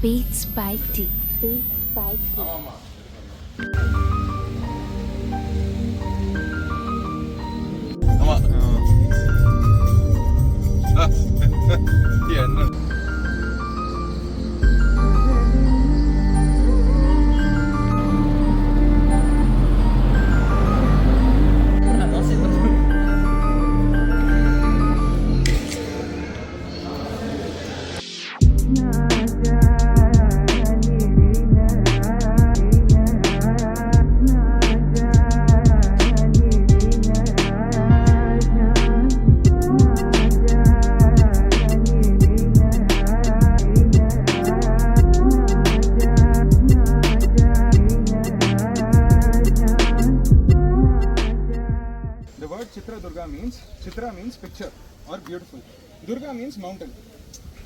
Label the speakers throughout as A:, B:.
A: Beats by T.
B: என்ன Chitra means picture or beautiful. Durga means mountain.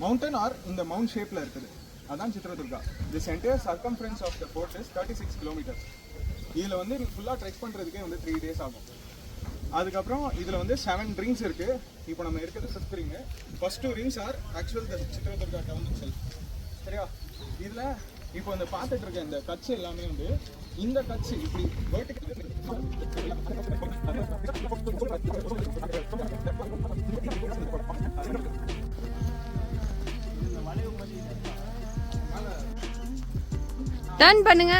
B: Mountain or in the mount shape la irukku. Adan Chitra Durga. This entire circumference of the fort is 36 kilometers. இதுல வந்து ஃபுல்லா trek பண்றதுக்கே வந்து 3 days ஆகும். அதுக்கப்புறம் இதுல வந்து 7 rings இருக்கு. இப்போ நம்ம இருக்கிறது 5th ring. First 2 rings are actual the Chitra Durga town itself. சரியா? இதுல இப்போ இந்த பார்த்துட்டு இருக்க இந்த கட்சி எல்லாமே வந்து இந்த கட்சி இப்படி வெர்டிகல்
A: டர்ன் பண்ணுங்க.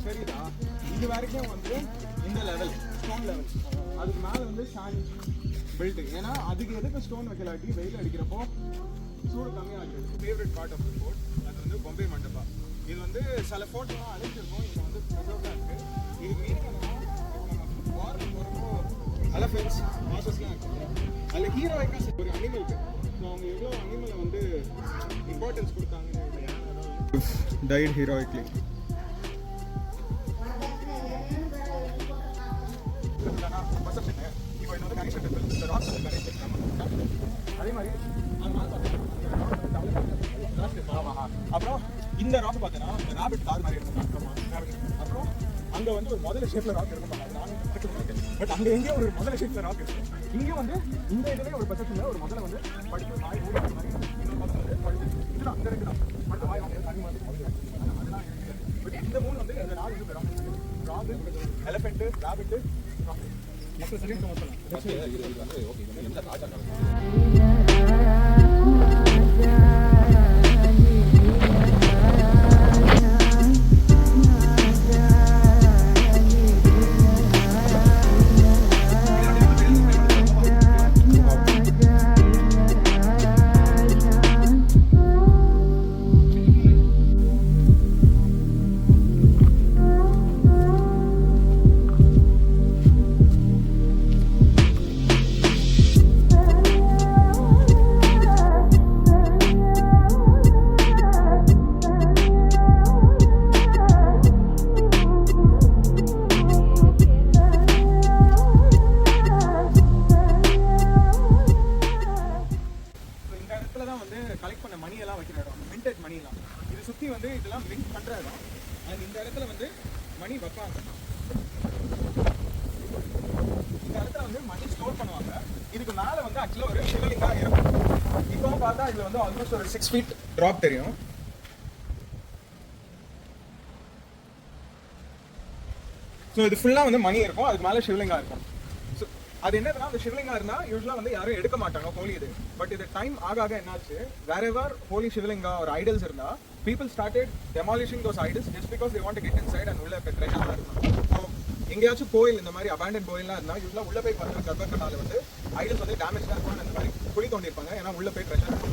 B: சரிதா? இது வரைக்கும் வந்து இந்த லெவல் ஸ்டோன் லெவல், அதுக்கு மேல வந்து சாண்ட் பில்ட். ஏன்னா அதுக்கு எதுக்கு ஸ்டோன் வைக்கலாட்டி வெயில் அடிக்கிறப்போ சூடு கம்மியாகிறது. Favourite part of the fort அது வந்து பொம்பை மண்டபா. இது வந்து சில ஃபோர்ட்லாம் அழைச்சிருக்கோம், இங்கே வந்து ப்ரிசர்வ்டாக இருக்குது. இது மீன் என்னன்னா வாரம் போகிறப்போ எலஃபென்ட்ஸ் மாசஸ்லாம் இருக்குது. அதில் ஹீரோய்க்காக ஒரு அனிமலுக்கு அவங்க எவ்வளோ அனிமலை வந்து இம்பார்ட்டன்ஸ் கொடுத்தாங்க. டைட் ஹீரோயிக்லி. இப்போ இன்னொரு கனெக்ஷன் இந்த ராக்ஸ் அதே மாதிரி அப்புறம் இந்த ராக் பார்த்தீங்கன்னா இந்த ராபிட் கார் மாதிரி இருக்கும். அப்புறம் அங்கே வந்து ஒரு முதல்ல ஷேப்ல ராக் இருக்கும். பட் அங்கே எங்கேயோ ஒரு முதல்ல ஷேப்ல ராக் இருக்கும். இங்கே வந்து இந்த இதுலேயே ஒரு பட்சத்தில் ஒரு முதல்ல வந்து படித்து வாய் ஊழல் மாதிரி இன்னொரு முதல்ல வந்து படித்து இதெல்லாம் அங்கே இருக்குதான் பட் வாய் வாங்க தண்ணி மாதிரி அதெல்லாம் இருக்குது. பட் இந்த மூணு வந்து இந்த நாலு இது ராகு எலிஃபென்ட்டு ராபிட்டு மக்கள் சரியாக கலெக்ட் பண்ண மணி எல்லாம் வைக்கிற இடம், விண்டேஜ் மணி எல்லாம். இது சுத்தி வந்து இதெல்லாம் மின்ட் பண்ற இடம். அண்ட் இந்த இடத்துல வந்து மணி வைப்பாங்க. இந்த இடத்துல வந்து மணி ஸ்டோர் பண்ணுவாங்க. இதுக்கு மேல வந்து ஆக்சுவலா ஒரு சிவலிங்கா இருக்கும். இப்போ பார்த்தா இதுல வந்து ஆல்மோஸ்ட் ஒரு 6 feet டிராப் தெரியும். ஸோ இது ஃபுல்லா வந்து மணி இருக்கும், அதுக்கு மேல சிவலிங்கா இருக்கும். அது என்னதுன்னா அந்த சிவலிங்கா இருந்தா யூஸ்வலா வந்து யாரும் எடுக்க மாட்டாங்க ஹோலி இது. பட் இது டைம் ஆக என்னாச்சு, wherever holy சிவலிங்கா ஒரு ஐடல்ஸ் இருந்தா people started demolishing those idols just because they want to get inside and உள்ள இருக்க ட்ரெஷர்லாம் இருக்கும். ஸோ எங்கேயாச்சும் கோயில் இந்த மாதிரி அபேண்டட் கோயில்லாம் இருந்தா யூஸ்வலா உள்ள போய் பார்த்து கர்ப்பக்கட்டால வந்து ஐடல்ஸ் வந்து டேமேஜ் தான் இருக்கும். அந்த மாதிரி குழி தோண்டிருப்பாங்க, ஏன்னா உள்ள போய் ட்ரெஷர்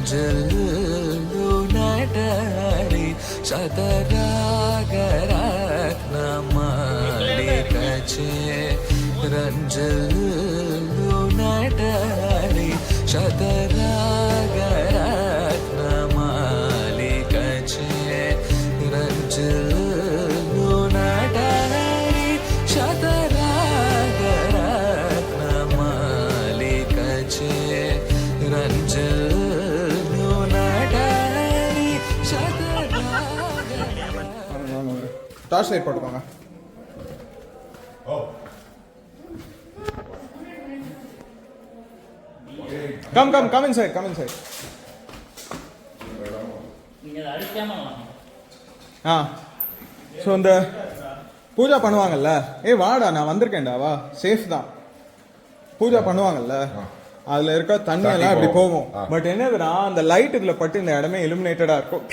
A: ರಂಜಲ್ಲು ನಟರಿ ಶತರಾಗರತ್ನ ಮಾಲಿಕಚೆ ರಂಜಲ್ಲು ನಟರಿ ಶತರಾಗರತ್ನ ಮಾಲಿಕಚೆ ರಂಜಲ್ಲು ನಟರಿ ಶತರಾಗರತ್ನ ಮಾಲಿಕಚೆ ರಂಜಲ್ಲು ನಟರಿ
B: டார்ச் லைட் போட்டுக்கோங்க. கம் இன்சைட் ஆ ஸோ இந்த பூஜா பண்ணுவாங்கல்ல, வாடா நான் வந்திருக்கேன்டா, வா, சேஃப் தான். பூஜா பண்ணுவாங்கல்ல, அதுல இருக்க தண்ணி எல்லாம் இப்படி போகும். பட் என்னதுன்னா அந்த லைட் இதுல பட்டு இந்த இடமே இலுமினேட்டடா இருக்கும்.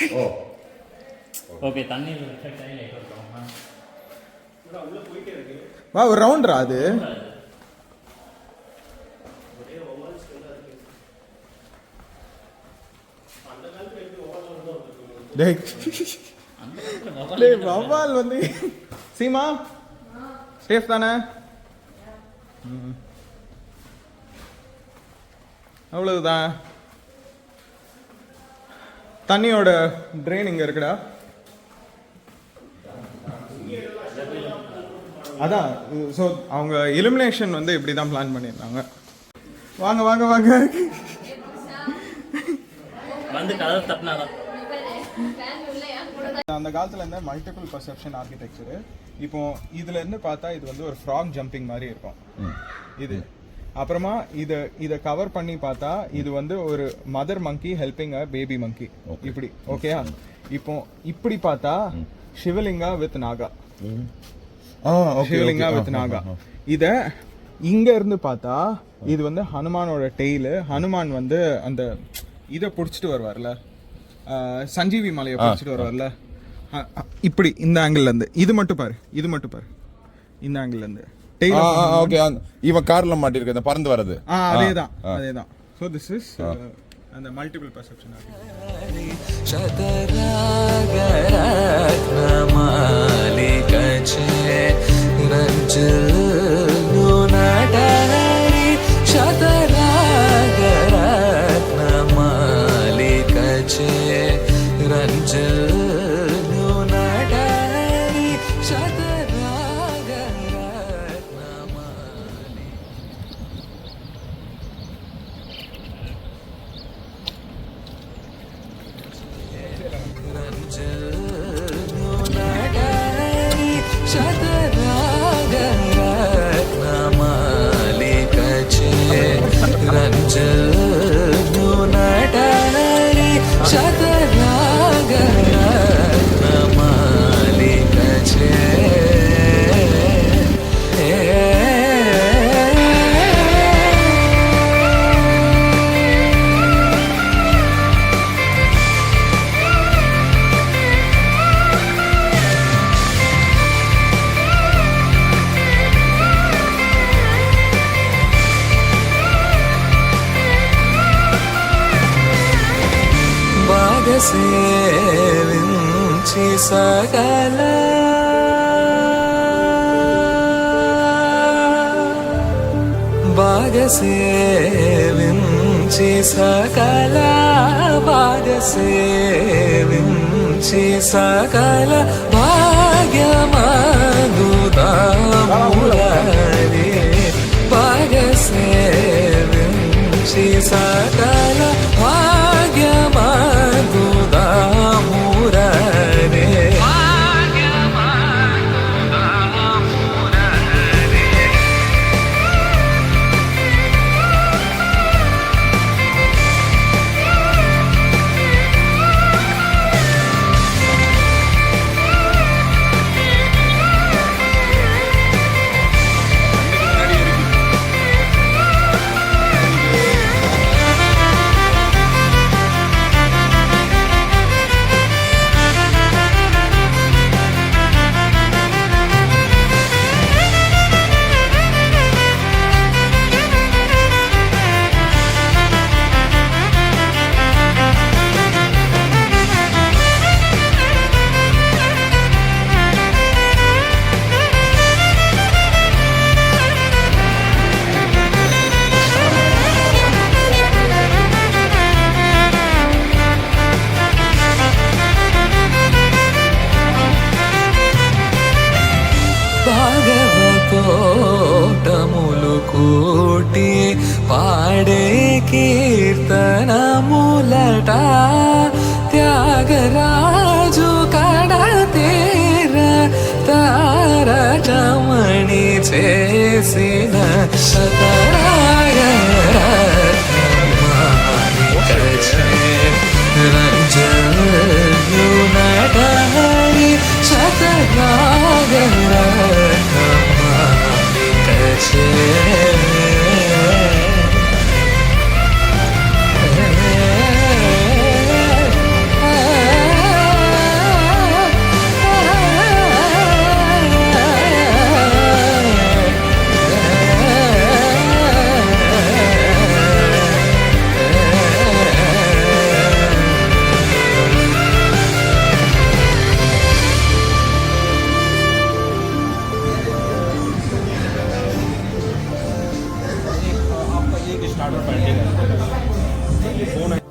C: ஓகே, தண்ணி ரிஃப்ளெக்ட் ஆகி லைட் வரும்.
B: வா, ஒரு ரவுண்ட்ரா அது. டேய் வவ்வால் வந்து சீமா சேஃப் தானே? அவ்வளவுதான். தண்ணியோட ட்ரெயின் இங்க இருக்குடா. அதான் ஸோ அவங்க இலுமினேஷன் வந்து இப்படி தான் பிளான் பண்ணியிருந்தாங்க. வாங்க வாங்க வாங்க
C: வந்து கதவு தட்டினாதான்.
B: அந்த காலத்துல இருந்த மல்டிபிள் பர்செப்ஷன் ஆர்கிடெக்சர். இப்போ இதுல இருந்து பார்த்தா இது வந்து ஒரு ஃப்ராக் ஜம்பிங் மாதிரி இருக்கும் இது. அப்புறமா இதை கவர் பண்ணி பார்த்தா இது வந்து ஒரு mother monkey helping a baby monkey இப்படி. ஓகேயா? இப்போ இப்படி பார்த்தா சிவலிங்கா வித் நாகா. சிவலிங்கா வித் நாகா. இத இங்க இருந்து பார்த்தா இது வந்து ஹனுமானோட டெய்லு. ஹனுமான் வந்து அந்த இதை பிடிச்சிட்டு வருவார்ல, சஞ்சீவி மலையை பிடிச்சிட்டு வருவார்ல, இப்படி இந்த ஆங்கிள் இருந்து. இது மட்டும் பாரு, இந்த ஆங்கிள் இருந்து
D: ஓகே. இவன் கார்ல மாட்டிருக்க பறந்து வரது
B: அதேதான். சோ திஸ் இஸ் அந்த மல்டிபிள் பர்செப்ஷன்.
A: ಶತರಾಗರತ್ನ ಮಾಲಿಕಚೆ ರಂಜಲ್ಲು ನಟರಿ ಶತರಾಗರತ್ನ ಮಾಲಿಕಚೆ ರಂಜಲ್ಲು ನಟರಿ ಶತರಾಗರತ್ನ ಮಾಲಿ. ರಂಜಲ್ಲು ನಟರಿ ಶತರಾಗರತ್ನ ಮಾಲಿಕಚೆ ರಂಜಲ್ಲು ನಟರಿ ಶತರಾಗರತ್ನ ಮಾಲಿಕಚೆ భాగసేవించి సకల భాగసేవించి సకల భాగసేవించి సకల భాగ్యమదుదామురరే భాగసేవించి సకల భాగ్యమదుదామురరే కీర్తనములట త్యాగరాజు కడతీర తారకమణి చేసిన రంజనునటహరి శతరాగరకమాలికచే
B: आपका एक स्टार्टर पेंटिंग है फोन है